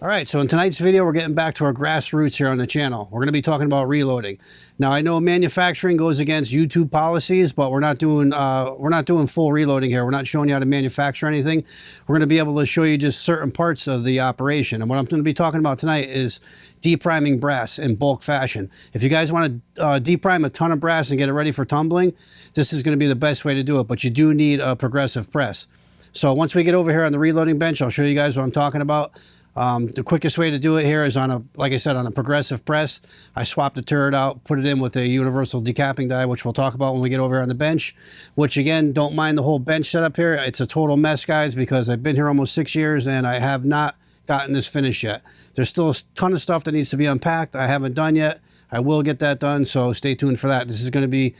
All right, so in tonight's video, we're getting back to our grassroots here on the channel. We're going to be talking about reloading. Now, I know manufacturing goes against YouTube policies, but we're not doing full reloading here. We're not showing you how to manufacture anything. We're going to be able to show you just certain parts of the operation. And what I'm going to be talking about tonight is depriming brass in bulk fashion. If you guys want to deprime a ton of brass and get it ready for tumbling, this is going to be the best way to do it. But you do need a progressive press. So once we get over here on the reloading bench, I'll show you guys what I'm talking about. The quickest way to do it here is on a, like I said, on a progressive press. I swap the turret out, put it in with a universal decapping die, which we'll talk about when we get over here on the bench, which again, don't mind the whole bench setup here. It's a total mess, guys, because I've been here almost 6 years and I have not gotten this finished yet. There's still a ton of stuff that needs to be unpacked. I haven't done yet. I will get that done, so stay tuned for that. This is going to be,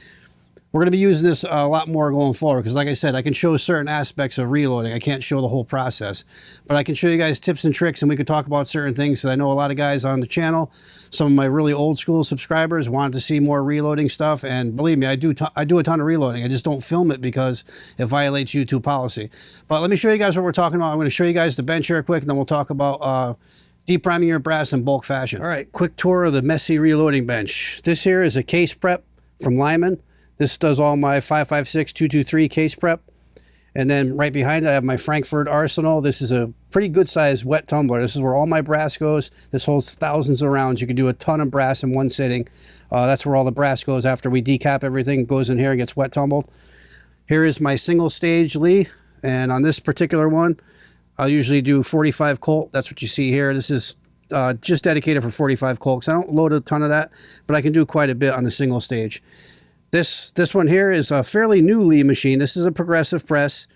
we're going to be using this a lot more going forward because, like I said, I can show certain aspects of reloading. I can't show the whole process, but I can show you guys tips and tricks, and we could talk about certain things. So I know a lot of guys on the channel, some of my really old school subscribers, wanted to see more reloading stuff, and believe me, I do a ton of reloading. I just don't film it because it violates YouTube policy. But let me show you guys what we're talking about. I'm going to show you guys the bench here quick, and then we'll talk about depriming your brass in bulk fashion. All right, quick tour of the messy reloading bench. This here is a case prep from Lyman. This does all my 5.56-223 case prep. And then right behind it, I have my Frankfurt Arsenal. This is a pretty good sized wet tumbler. This is where all my brass goes. This holds thousands of rounds. You can do a ton of brass in one sitting. That's where all the brass goes after we decap everything. It goes in here and gets wet tumbled. Here is my single stage Lee. And on this particular one, I'll usually do 45 Colt. That's what you see here. This is just dedicated for 45 Colt. So I don't load a ton of that, but I can do quite a bit on the single stage. This one here is a fairly new Lee machine. This is a progressive press.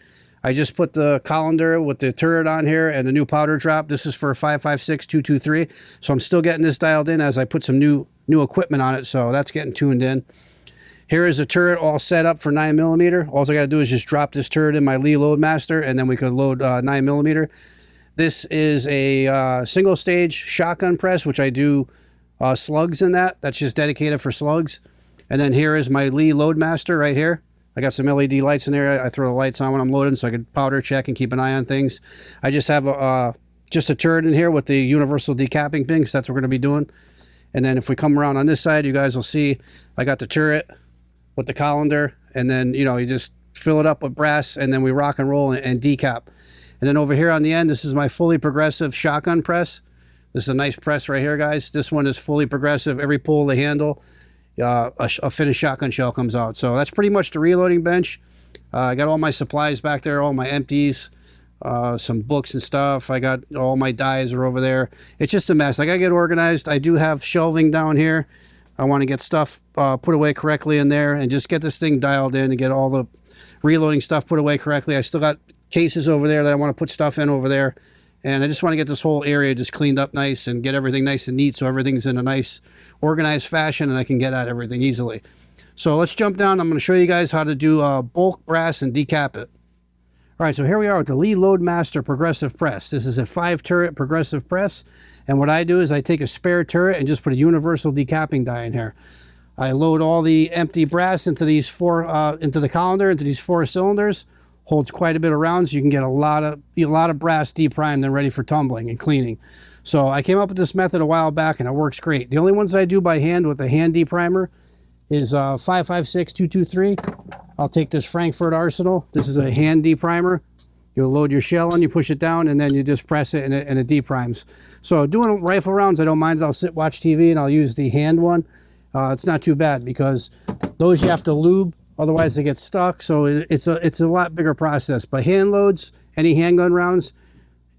I just put the colander with the turret on here and the new powder drop. This is for 5.56-223. So I'm still getting this dialed in as I put some new equipment on it. So that's getting tuned in. Here is a turret all set up for 9mm. All I got to do is just drop this turret in my Lee Loadmaster, and then we could load 9mm. This is a single stage shotgun press, which I do slugs in that. That's just dedicated for slugs. And then here is my Lee Loadmaster right here. I got some LED lights in there. I throw the lights on when I'm loading so I can powder check and keep an eye on things. I just have just a turret in here with the universal decapping pin because that's what we're going to be doing. And then if we come around on this side, you guys will see I got the turret with the colander. And then, you know, you just fill it up with brass and then we rock and roll and decap. And then over here on the end, this is my fully progressive shotgun press. This is a nice press right here, guys. This one is fully progressive. Every pull of the handle, a finished shotgun shell comes out. So that's pretty much the reloading bench. I got all my supplies back there, all my empties, some books and stuff. I got all my dies are over there. It's just a mess. I gotta get organized. I do have shelving down here. I want to get stuff put away correctly in there and just get this thing dialed in and get all the reloading stuff put away correctly. I still got cases over there that I want to put stuff in over there. And I just want to get this whole area just cleaned up nice and get everything nice and neat so everything's in a nice organized fashion and I can get at everything easily. So let's jump down. I'm going to show you guys how to do bulk brass and decap it. All right, so here we are with the Lee Loadmaster progressive press. This is a 5-turret progressive press. And what I do is I take a spare turret and just put a universal decapping die in here. I load all the empty brass into these into the colander, into these 4 cylinders. Holds quite a bit of rounds. You can get a lot of brass deprimed and ready for tumbling and cleaning. So I came up with this method a while back and it works great. The only ones I do by hand with a hand deprimer is 5.56-223. I'll take this Frankfurt Arsenal. This is a hand deprimer. You'll load your shell and you push it down and then you just press it and it deprimes. So doing rifle rounds, I don't mind. I'll sit watch TV and I'll use the hand one. It's not too bad because those you have to lube. Otherwise they get stuck, so it's a lot bigger process. But hand loads, any handgun rounds,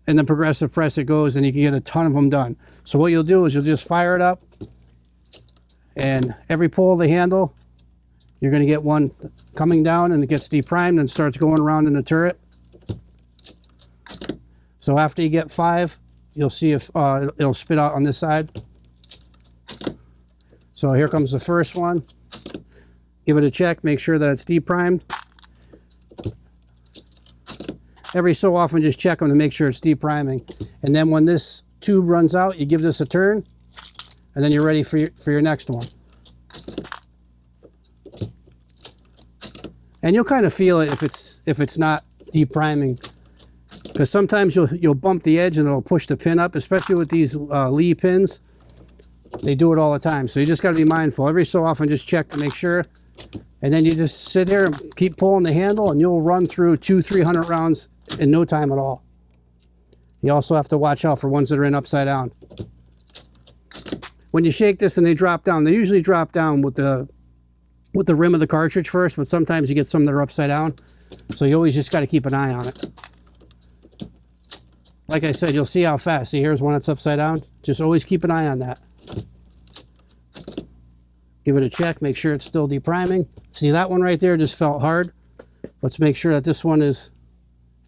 and then progressive press it goes, and you can get a ton of them done. So what you'll do is you'll just fire it up, and every pull of the handle, you're going to get one coming down, and it gets deprimed and starts going around in the turret. So after you get 5, you'll see if it'll spit out on this side. So here comes the first one. Give it a check, make sure that it's deprimed. Every so often, just check them to make sure it's depriming. And then when this tube runs out, you give this a turn, and then you're ready for your next one. And you'll kind of feel it if it's not depriming. because sometimes you'll bump the edge and it'll push the pin up, especially with these Lee pins. They do it all the time, so you just got to be mindful. Every so often, just check to make sure, and then you just sit here and keep pulling the handle, and you'll run through 200-300 rounds in no time at all. You also have to watch out for ones that are in upside down. When you shake this and they drop down, they usually drop down with the rim of the cartridge first, but sometimes you get some that are upside down, so you always just got to keep an eye on it. Like I said, you'll see how fast. See, here's one that's upside down. Just always keep an eye on that. Give it a check, make sure it's still depriming. See, that one right there just felt hard. Let's make sure that this one it's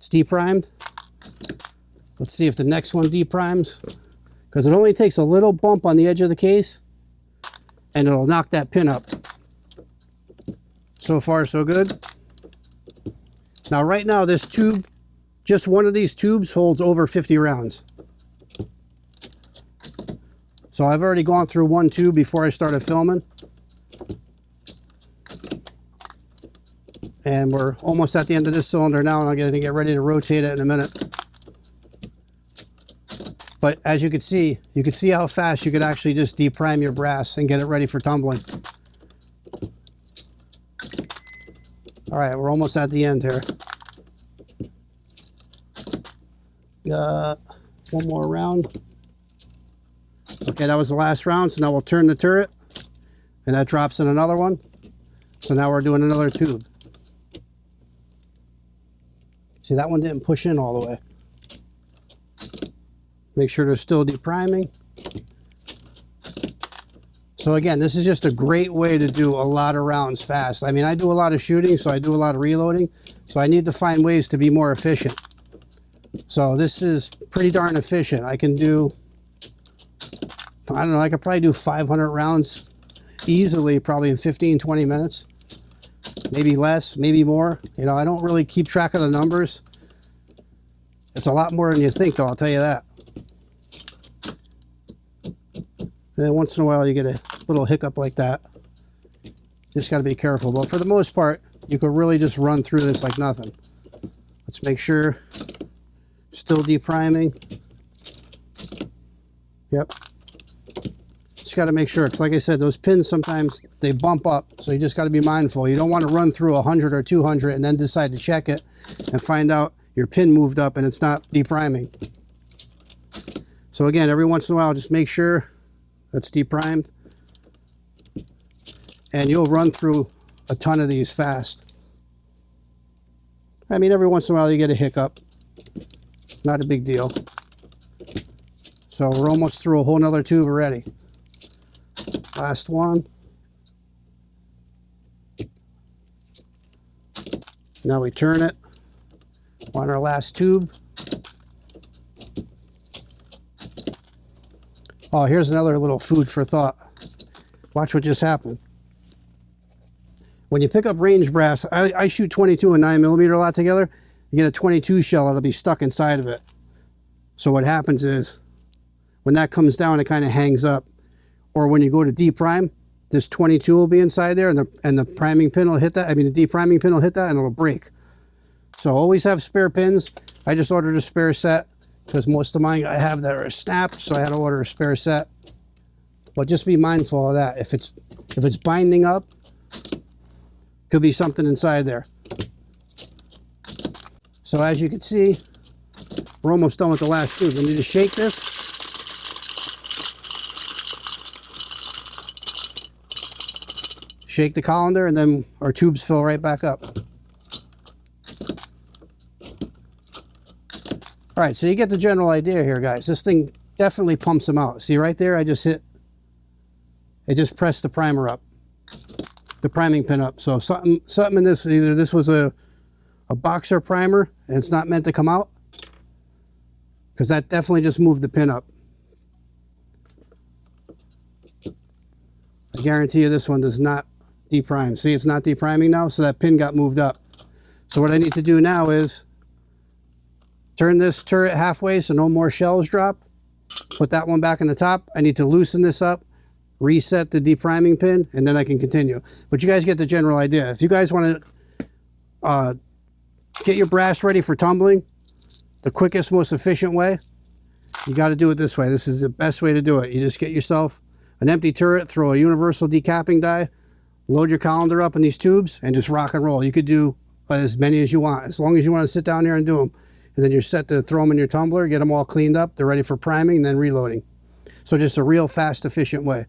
deprimed. Let's see if the next one deprimes, because it only takes a little bump on the edge of the case and it'll knock that pin up. So far, so good. Now, right now, this tube, just one of these tubes holds over 50 rounds. So I've already gone through one tube before I started filming. And we're almost at the end of this cylinder now, and I'm going to get ready to rotate it in a minute. But as you can see how fast you could actually just deprime your brass and get it ready for tumbling. All right, we're almost at the end here. Got one more round. Okay, that was the last round, so now we'll turn the turret, and that drops in another one. So now we're doing another tube. See, that one didn't push in all the way. Make sure they're still depriming. So again, this is just a great way to do a lot of rounds fast. I mean, I do a lot of shooting, so I do a lot of reloading. So I need to find ways to be more efficient. So this is pretty darn efficient. I can do, I don't know, I could probably do 500 rounds easily, probably in 15-20 minutes. Maybe less, maybe more. You know, I don't really keep track of the numbers. It's a lot more than you think, though, I'll tell you that. And then once in a while you get a little hiccup like that. Just got to be careful. But for the most part, you could really just run through this like nothing. Let's make sure. Still depriming. Yep. Just got to make sure, because like I said, those pins sometimes they bump up, so you just got to be mindful. You don't want to run through 100 or 200 and then decide to check it and find out your pin moved up and it's not depriming. So again, every once in a while, just make sure that's deprimed, and you'll run through a ton of these fast. I mean, every once in a while you get a hiccup. Not a big deal. So we're almost through a whole nother tube already. Last one. Now we turn it on our last tube. Oh, here's another little food for thought. Watch what just happened. When you pick up range brass, I shoot 22 and 9mm a lot together. You get a 22 shell, it'll be stuck inside of it. So what happens is, when that comes down, it kind of hangs up. Or when you go to deprime, this 22 will be inside there, and the priming pin will hit that. I mean, the depriming pin will hit that, and it'll break. So always have spare pins. I just ordered a spare set, because most of mine I have that are snapped, so I had to order a spare set. But just be mindful of that. If it's binding up, could be something inside there. So as you can see, we're almost done with the last tube. We need to shake this. Shake the colander, and then our tubes fill right back up. All right, so you get the general idea here, guys. This thing definitely pumps them out. See right there, I just hit, it just pressed the primer up, the priming pin up. So something in this, either this was a boxer primer and it's not meant to come out, because that definitely just moved the pin up. I guarantee you this one does not deprime. See, it's not depriming now, so that pin got moved up. So what I need to do now is turn this turret halfway so no more shells drop. Put that one back in the top. I need to loosen this up, reset the depriming pin, and then I can continue. But you guys get the general idea. If you guys want to get your brass ready for tumbling, the quickest, most efficient way, you got to do it this way. This is the best way to do it. You just get yourself an empty turret, throw a universal decapping die, load your colander up in these tubes, and just rock and roll. You could do as many as you want, as long as you want to sit down there and do them. And then you're set to throw them in your tumbler, get them all cleaned up, they're ready for priming, and then reloading. So just a real fast, efficient way.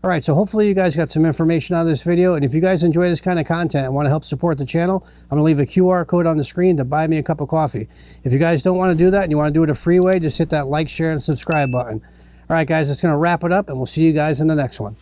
All right, so hopefully you guys got some information out of this video, and if you guys enjoy this kind of content and want to help support the channel, I'm going to leave a QR code on the screen to buy me a cup of coffee. If you guys don't want to do that and you want to do it a free way, just hit that like, share, and subscribe button. All right, guys, that's going to wrap it up, and we'll see you guys in the next one.